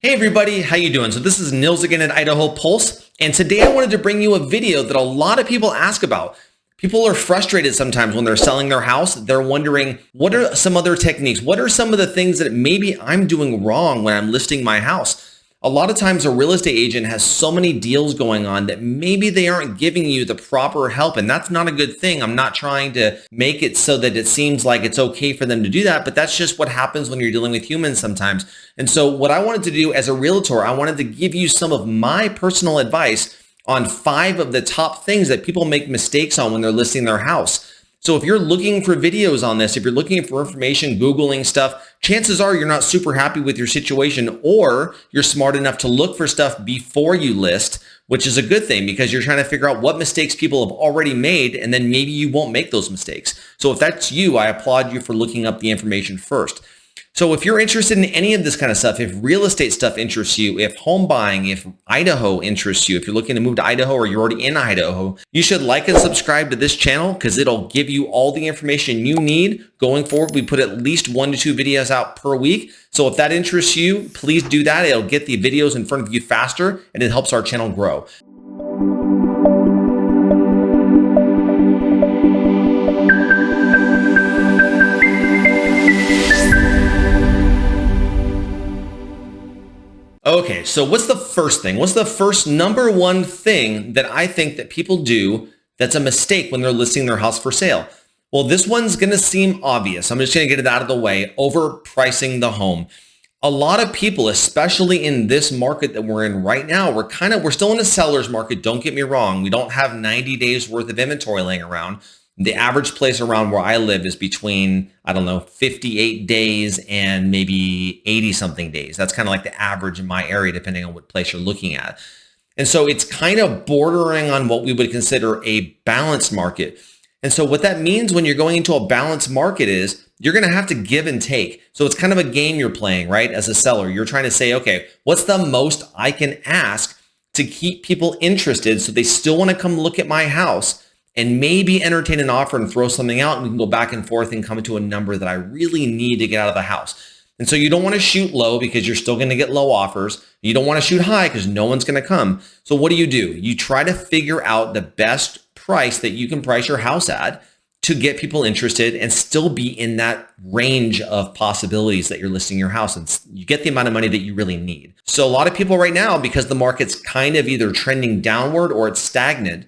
Hey everybody, how you doing? So this is Nils again at Idaho Pulse, and today I wanted to bring you a video that a lot of people ask about. People are frustrated sometimes when they're selling their house. They're wondering, what are some other techniques? What are some of the things that maybe I'm doing wrong when I'm listing my house? A lot of times a real estate agent has so many deals going on that maybe they aren't giving you the proper help, and that's not a good thing. I'm not trying to make it so that it seems like it's okay for them to do that, but that's just what happens when you're dealing with humans sometimes. And so what I wanted to do as a realtor, I wanted to give you some of my personal advice on 5 of the top things that people make mistakes on when they're listing their house. So if you're looking for videos on this, if you're looking for information, Googling stuff, chances are you're not super happy with your situation, or you're smart enough to look for stuff before you list, which is a good thing because you're trying to figure out what mistakes people have already made, and then maybe you won't make those mistakes. So if that's you, I applaud you for looking up the information first. So if you're interested in any of this kind of stuff, if real estate stuff interests you, if home buying, if Idaho interests you, if you're looking to move to Idaho or you're already in Idaho, you should like and subscribe to this channel because it'll give you all the information you need going forward. We put at least 1 to 2 videos out per week. So if that interests you, please do that. It'll get the videos in front of you faster and it helps our channel grow. Okay, so what's the first thing? What's the first number one thing that I think that people do that's a mistake when they're listing their house for sale? Well, this one's going to seem obvious. I'm just going to get it out of the way. Overpricing the home. A lot of people, especially in this market that we're in right now, we're still in a seller's market. Don't get me wrong. We don't have 90 days worth of inventory laying around. The average place around where I live is between, 58 days and maybe 80 something days. That's kind of like the average in my area, depending on what place you're looking at. And so it's kind of bordering on what we would consider a balanced market. And so what that means when you're going into a balanced market is you're going to have to give and take. So it's kind of a game you're playing, right? As a seller, you're trying to say, okay, what's the most I can ask to keep people interested so they still want to come look at my house and maybe entertain an offer and throw something out, and we can go back and forth and come to a number that I really need to get out of the house. And so you don't want to shoot low because you're still going to get low offers. You don't want to shoot high because no one's going to come. So what do? You try to figure out the best price that you can price your house at to get people interested and still be in that range of possibilities that you're listing your house, and you get the amount of money that you really need. So a lot of people right now, because the market's kind of either trending downward or it's stagnant,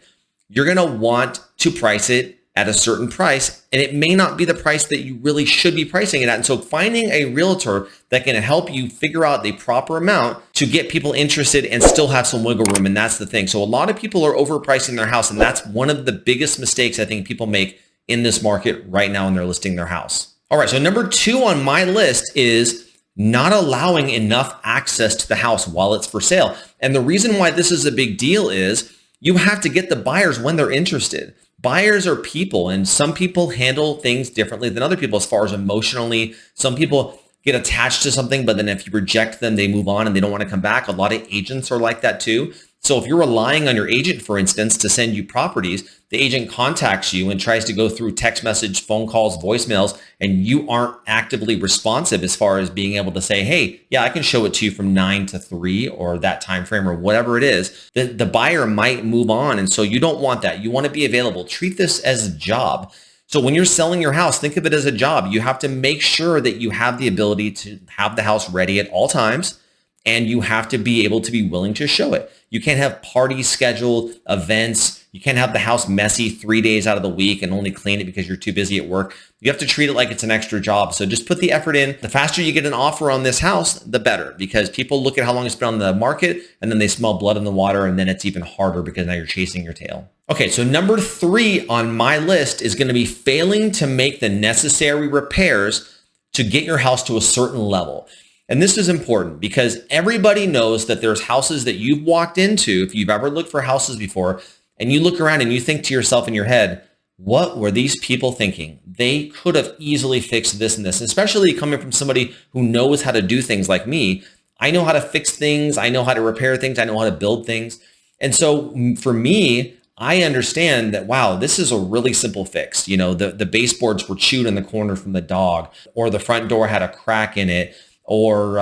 you're going to want to price it at a certain price, and it may not be the price that you really should be pricing it at. And so finding a realtor that can help you figure out the proper amount to get people interested and still have some wiggle room, and that's the thing. So a lot of people are overpricing their house, and that's one of the biggest mistakes I think people make in this market right now when they're listing their house. All right, so number 2 on my list is not allowing enough access to the house while it's for sale. And the reason why this is a big deal is you have to get the buyers when they're interested. Buyers are people, and some people handle things differently than other people as far as emotionally. Some people get attached to something, but then if you reject them, they move on and they don't want to come back. A lot of agents are like that too. So if you're relying on your agent, for instance, to send you properties, the agent contacts you and tries to go through text message, phone calls, voicemails, and you aren't actively responsive as far as being able to say, hey, yeah, I can show it to you from 9 to 3 or that time frame or whatever it is, the buyer might move on. And so you don't want that. You want to be available. Treat this as a job. So when you're selling your house, think of it as a job. You have to make sure that you have the ability to have the house ready at all times, and you have to be able to be willing to show it. You can't have parties scheduled, events. You can't have the house messy 3 days out of the week and only clean it because you're too busy at work. You have to treat it like it's an extra job. So just put the effort in. The faster you get an offer on this house, the better, because people look at how long it's been on the market and then they smell blood in the water, and then it's even harder because now you're chasing your tail. Okay, so number 3 on my list is going to be failing to make the necessary repairs to get your house to a certain level. And this is important because everybody knows that there's houses that you've walked into, if you've ever looked for houses before, and you look around and you think to yourself in your head, what were these people thinking? They could have easily fixed this and this, especially coming from somebody who knows how to do things like me. I know how to fix things. I know how to repair things. I know how to build things. And so for me, I understand that, wow, this is a really simple fix. You know, the baseboards were chewed in the corner from the dog, or the front door had a crack in it, or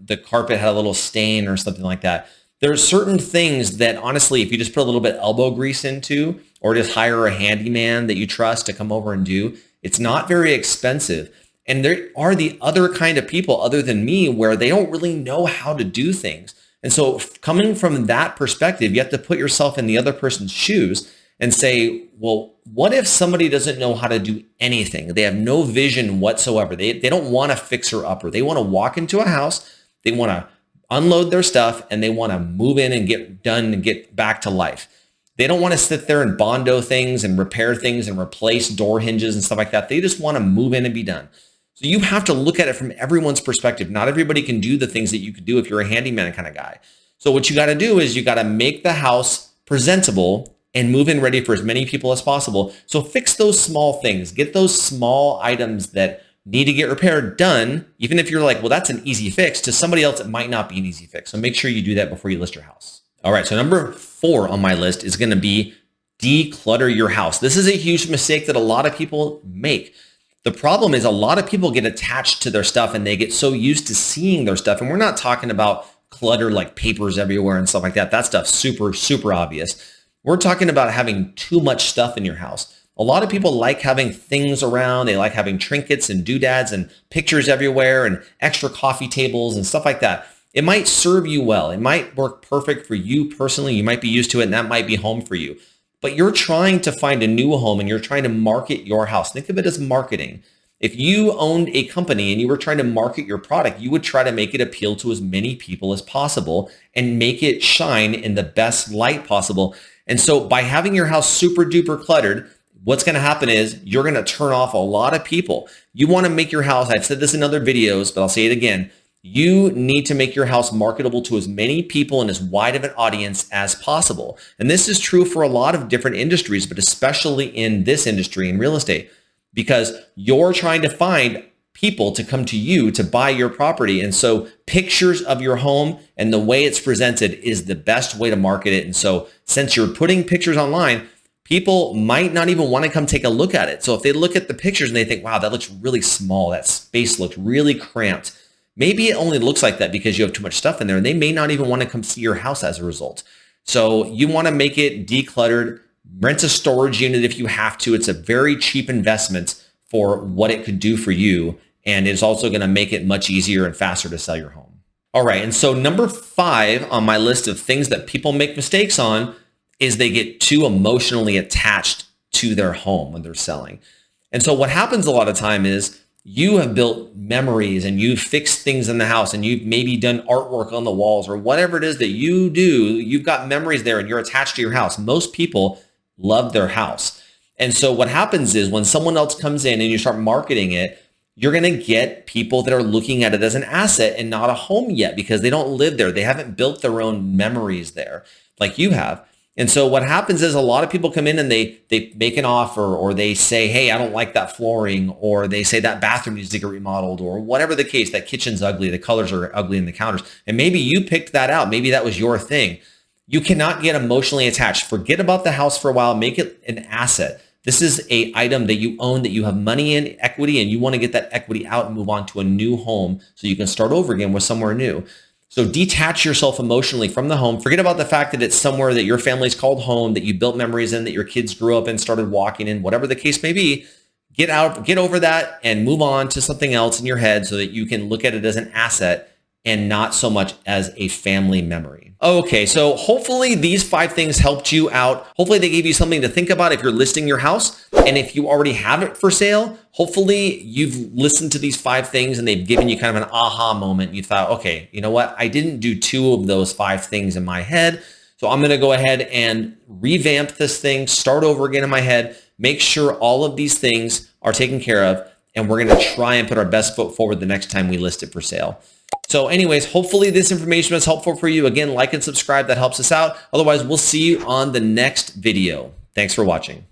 the carpet had a little stain or something like that. There are certain things that honestly, if you just put a little bit elbow grease into, or just hire a handyman that you trust to come over and do, it's not very expensive. And there are the other kind of people other than me where they don't really know how to do things. And so coming from that perspective, you have to put yourself in the other person's shoes and say, well, what if somebody doesn't know how to do anything? They have no vision whatsoever. They don't want to fix her upper. They want to walk into a house. They want to unload their stuff and they want to move in and get done and get back to life. They don't want to sit there and Bondo things and repair things and replace door hinges and stuff like that. They just want to move in and be done. So you have to look at it from everyone's perspective. Not everybody can do the things that you could do if you're a handyman kind of guy. So what you got to do is you got to make the house presentable and move in ready for as many people as possible. So fix those small things. Get those small items that need to get repaired done, even if you're like, well, that's an easy fix. To somebody else, it might not be an easy fix. So make sure you do that before you list your house. All right, so number 4 on my list is going to be declutter your house. This is a huge mistake that a lot of people make. The problem is a lot of people get attached to their stuff and they get so used to seeing their stuff. And we're not talking about clutter like papers everywhere and stuff like that. That stuff's super, super obvious. We're talking about having too much stuff in your house. A lot of people like having things around. They like having trinkets and doodads and pictures everywhere and extra coffee tables and stuff like that. It might serve you well. It might work perfect for you personally. You might be used to it and that might be home for you. But you're trying to find a new home and you're trying to market your house. Think of it as marketing. If you owned a company and you were trying to market your product, you would try to make it appeal to as many people as possible and make it shine in the best light possible. And so by having your house super duper cluttered, what's going to happen is you're going to turn off a lot of people. You want to make your house, I've said this in other videos, but I'll say it again. You need to make your house marketable to as many people and as wide of an audience as possible. And this is true for a lot of different industries, but especially in this industry, in real estate, because you're trying to find people to come to you to buy your property. And so pictures of your home and the way it's presented is the best way to market it. And so since you're putting pictures online, people might not even want to come take a look at it. So if they look at the pictures and they think, wow, that looks really small, that space looks really cramped. Maybe it only looks like that because you have too much stuff in there and they may not even want to come see your house as a result. So you want to make it decluttered, rent a storage unit if you have to. It's a very cheap investment for what it could do for you. And it's also going to make it much easier and faster to sell your home. All right. And so number 5 on my list of things that people make mistakes on is they get too emotionally attached to their home when they're selling. And so what happens a lot of time is you have built memories and you've fixed things in the house and you've maybe done artwork on the walls or whatever it is that you do. You've got memories there and you're attached to your house. Most people love their house. And so what happens is when someone else comes in and you start marketing it, you're going to get people that are looking at it as an asset and not a home yet because they don't live there. They haven't built their own memories there like you have. And so what happens is a lot of people come in and they make an offer or they say, hey, I don't like that flooring, or they say that bathroom needs to get remodeled, or whatever the case, that kitchen's ugly, the colors are ugly in the counters. And maybe you picked that out. Maybe that was your thing. You cannot get emotionally attached. Forget about the house for a while. Make it an asset. This is an item that you own, that you have money in, equity, and you want to get that equity out and move on to a new home so you can start over again with somewhere new. So detach yourself emotionally from the home. Forget about the fact that it's somewhere that your family's called home, that you built memories in, that your kids grew up in, started walking in, whatever the case may be. Get over that and move on to something else in your head so that you can look at it as an asset and not so much as a family memory. Okay, so hopefully these 5 things helped you out. Hopefully they gave you something to think about if you're listing your house. And if you already have it for sale, hopefully you've listened to these 5 things and they've given you kind of an aha moment. You thought, okay, you know what? I didn't do 2 of those 5 things in my head. So I'm going to go ahead and revamp this thing, start over again in my head, make sure all of these things are taken care of. And we're going to try and put our best foot forward the next time we list it for sale. So anyways, hopefully this information was helpful for you. Again, like and subscribe. That helps us out. Otherwise, we'll see you on the next video. Thanks for watching.